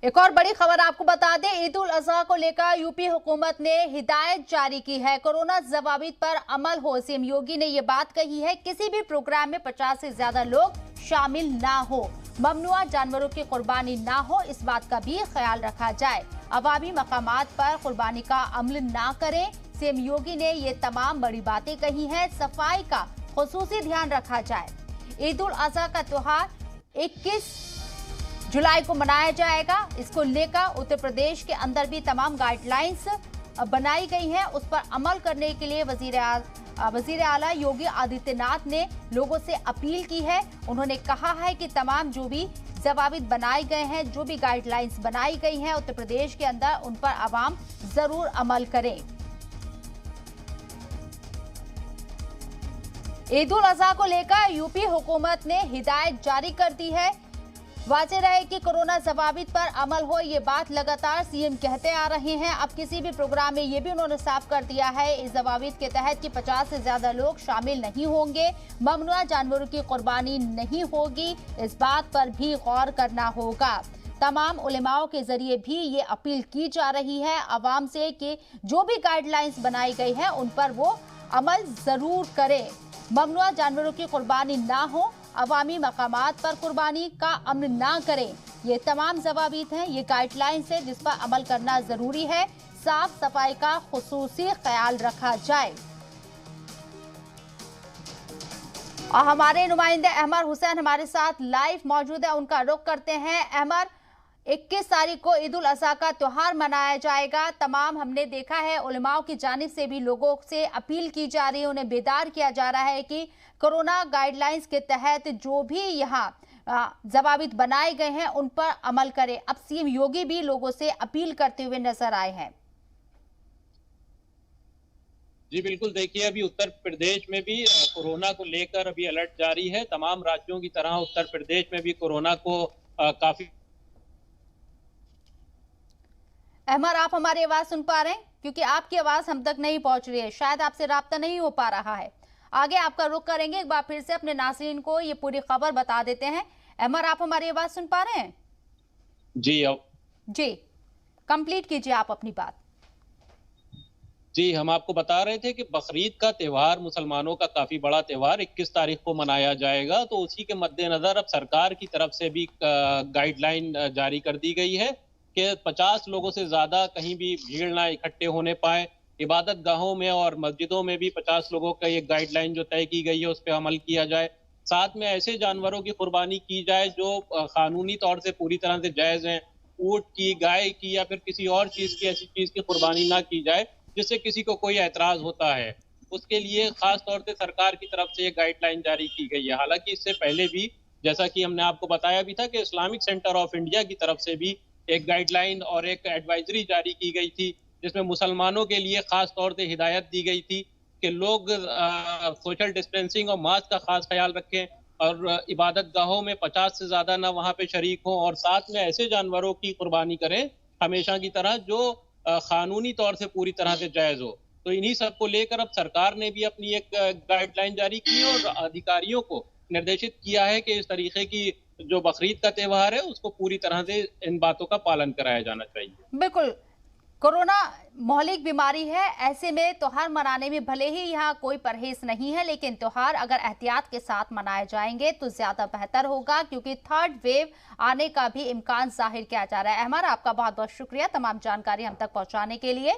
एक और बड़ी खबर आपको बता दें, ईद उल अजहा को लेकर यूपी हुकूमत ने हिदायत जारी की है। कोरोना जवाबीत पर अमल हो। सीएम योगी ने ये बात कही है, किसी भी प्रोग्राम में 50 से ज्यादा लोग शामिल ना हो, ममनुआ जानवरों की कुर्बानी ना हो, इस बात का भी ख्याल रखा जाए। अवामी मकामात पर कुर्बानी का अमल ना करें। सीएम योगी ने ये तमाम बड़ी बातें कही हैं। सफाई का खुसूसी ध्यान रखा जाए। ईद उल अजहा का त्योहार 21 जुलाई को मनाया जाएगा। इसको लेकर उत्तर प्रदेश के अंदर भी तमाम गाइडलाइंस बनाई गई हैं। उस पर अमल करने के लिए वजीर आला योगी आदित्यनाथ ने लोगों से अपील की है। उन्होंने कहा है कि तमाम जो भी जवाबित बनाए गए हैं, जो भी गाइडलाइंस बनाई गई हैं उत्तर प्रदेश के अंदर, उन पर आवाम जरूर अमल करें। ईद उल अजहा को लेकर यूपी हुकूमत ने हिदायत जारी कर दी है। वाज़ेह रहे कि कोरोना जवाबित पर अमल हो, ये बात लगातार सीएम कहते आ रहे हैं। अब किसी भी प्रोग्राम में ये भी उन्होंने साफ कर दिया है इस जवाबित के तहत कि 50 से ज्यादा लोग शामिल नहीं होंगे, ममनुआ जानवरों की कुर्बानी नहीं होगी, इस बात पर भी गौर करना होगा। तमाम उलेमाओं के जरिए भी ये अपील की जा रही है आवाम से कि जो भी गाइडलाइंस बनाई गई है उन पर वो अमल जरूर करें। ममनुआ जानवरों की कुर्बानी ना हो, अवामी मकामात पर कुर्बानी का अमल ना करें, ये तमाम जवाबीत हैं, ये गाइडलाइंस है जिस पर अमल करना जरूरी है। साफ सफाई का खुसूसी ख्याल रखा जाए। और हमारे नुमाइंदे अहमर हुसैन हमारे साथ लाइव मौजूद है, उनका रुख करते हैं। अहमर, 21 तारीख को ईद उल अजहा का त्योहार मनाया जाएगा। तमाम हमने देखा है उलमाओं की जानिब से भी लोगों से अपील की जा रही है, उन्हें बेदार किया जा रहा है कि कोरोना गाइडलाइंस के तहत जो भी यहाँ जवाबित बनाए गए हैं उन पर अमल करें। अब सीएम योगी भी लोगों से अपील करते हुए नजर आए हैं। जी बिल्कुल, देखिए अभी उत्तर प्रदेश में भी कोरोना को लेकर अभी अलर्ट जारी है। तमाम राज्यों की तरह उत्तर प्रदेश में भी कोरोना को काफी। अहमर, आप हमारी आवाज सुन पा रहे हैं? क्योंकि आपकी आवाज हम तक नहीं पहुंच रही है, शायद आपसे राब्ता नहीं हो पा रहा है। आगे आपका रुख करेंगे, एक बार फिर से अपने नाज़रीन को ये पूरी खबर बता देते हैं। अहमर, आप हमारी आवाज सुन पा रहे हैं? जी, कंप्लीट कीजिए आप अपनी बात। जी, हम आपको बता रहे थे कि बकरीद का त्यौहार मुसलमानों का काफी बड़ा त्यौहार 21 तारीख को मनाया जाएगा, तो उसी के मद्देनजर अब सरकार की तरफ से भी गाइडलाइन जारी कर दी गई है कि 50 लोगों से ज्यादा कहीं भी भीड़ ना इकट्ठे होने पाए। इबादत गाहों में और मस्जिदों में भी 50 लोगों का ये गाइडलाइन जो तय की गई है उस पर अमल किया जाए। साथ में ऐसे जानवरों की कुर्बानी की जाए जो कानूनी तौर से पूरी तरह से जायज हैं। ऊंट की, गाय की या फिर किसी और चीज की, ऐसी चीज की कुर्बानी ना की जाए जिससे किसी को कोई ऐतराज होता है। उसके लिए खास तौर से सरकार की तरफ से ये गाइडलाइन जारी की गई है। हालांकि इससे पहले भी, जैसा कि हमने आपको बताया भी था, कि इस्लामिक सेंटर ऑफ इंडिया की तरफ से भी एक गाइडलाइन और एक एडवाइजरी जारी की गई थी, जिसमें मुसलमानों के लिए खास तौर से हिदायत दी गई थी कि लोग सोशल डिस्टेंसिंग और मास्क का खास ख्याल रखें और इबादत गाहों में 50 से ज्यादा ना वहां पे शरीक हों, और साथ में ऐसे जानवरों की कुर्बानी करें हमेशा की तरह जो कानूनी तौर से पूरी तरह से जायज हो। तो इन्हीं सब को लेकर अब सरकार ने भी अपनी एक गाइडलाइन जारी की और अधिकारियों को निर्देशित किया है कि इस तरीके की जो बकरीद का त्यौहार है उसको पूरी तरह से इन बातों का पालन कराया जाना चाहिए। बिल्कुल, कोरोना मौलिक बीमारी है, ऐसे में त्योहार मनाने में भले ही यहाँ कोई परहेज नहीं है, लेकिन त्योहार अगर एहतियात के साथ मनाए जाएंगे तो ज्यादा बेहतर होगा, क्योंकि थर्ड वेव आने का भी इम्कान जाहिर किया जा रहा है। अहमर, आपका बहुत बहुत शुक्रिया तमाम जानकारी हम तक पहुंचाने के लिए।